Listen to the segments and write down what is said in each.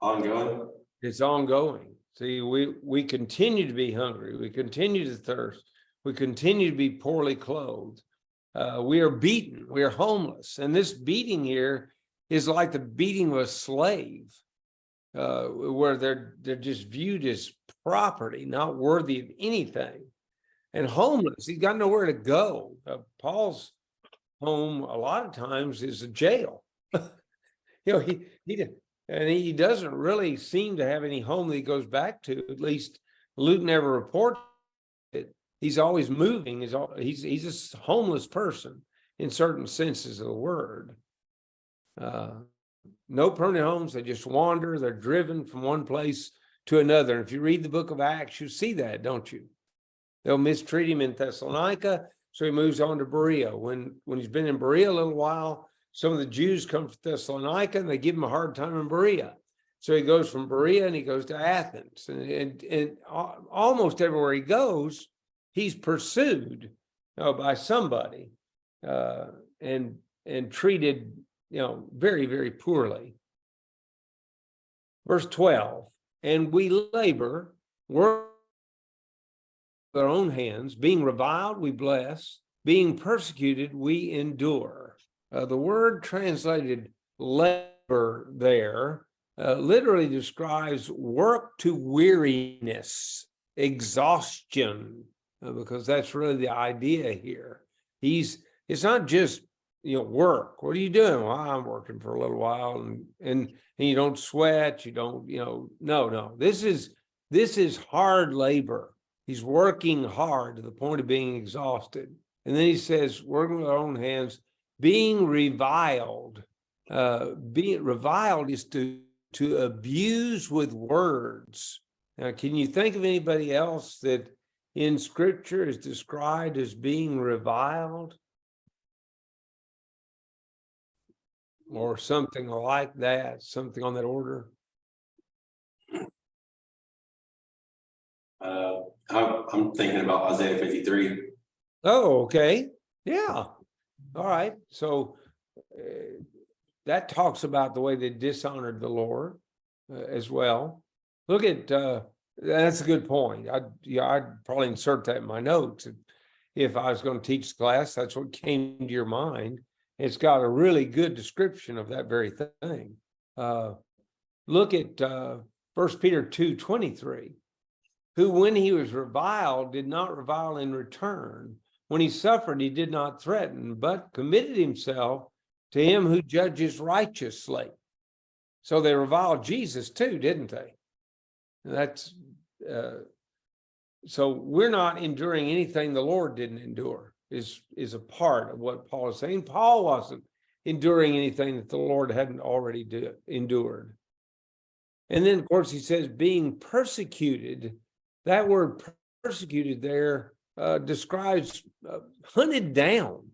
ongoing. It's ongoing. See, we continue to be hungry. We continue to thirst. We continue to be poorly clothed. We are beaten. We are homeless. And this beating here is like the beating of a slave, where they're just viewed as property, not worthy of anything. And homeless, he's got nowhere to go. Paul's home a lot of times is a jail. He doesn't really seem to have any home that he goes back to. At least Luke never reports it. He's always moving. He's a homeless person in certain senses of the word. No permanent homes. They just wander. They're driven from one place to another. And if you read the book of Acts, you see that, don't you? They'll mistreat him in Thessalonica, so he moves on to Berea. When he's been in Berea a little while, some of the Jews come from Thessalonica and they give him a hard time in Berea. So he goes from Berea and he goes to Athens. And almost everywhere he goes, he's pursued by somebody and treated very, very poorly. Verse 12, and we labor, work with our own hands, being reviled, we bless, being persecuted, we endure. The word translated labor there literally describes work to weariness, exhaustion, because that's really the idea here. It's not just work. What are you doing? Well, I'm working for a little while, and you don't sweat. You don't, no. This is hard labor. He's working hard to the point of being exhausted, and then he says, working with our own hands. Being reviled, being reviled is to abuse with words. Now, can you think of anybody else that in Scripture is described as being reviled? Or something like that, something on that order? I'm thinking about Isaiah 53. Oh, okay. Yeah. All right. So that talks about the way they dishonored the Lord as well. Look at, that's a good point. I'd probably insert that in my notes. If I was going to teach the class, that's what came to your mind. It's got a really good description of that very thing. Look at 1 Peter 2:23, who when he was reviled, did not revile in return. When he suffered, he did not threaten, but committed himself to him who judges righteously. So they reviled Jesus too, didn't they? That's so we're not enduring anything the Lord didn't endure. Is a part of what Paul is saying. Paul wasn't enduring anything that the Lord hadn't already endured. And then, of course, he says being persecuted. That word persecuted there describes hunted down.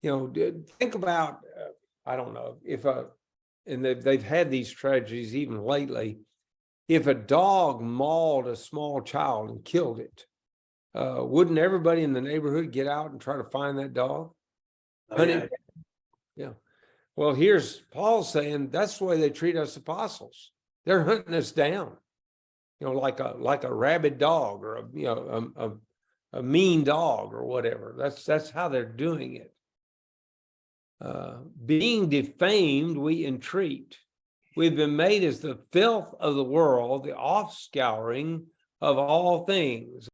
Think about, I don't know, if and they've had these tragedies even lately. If a dog mauled a small child and killed it, wouldn't everybody in the neighborhood get out and try to find that dog? Oh, yeah. Yeah. Well, here's Paul saying that's the way they treat us apostles. They're hunting us down, like a rabid dog or a mean dog or whatever. That's how they're doing it. Being defamed, we entreat. We've been made as the filth of the world, the offscouring of all things.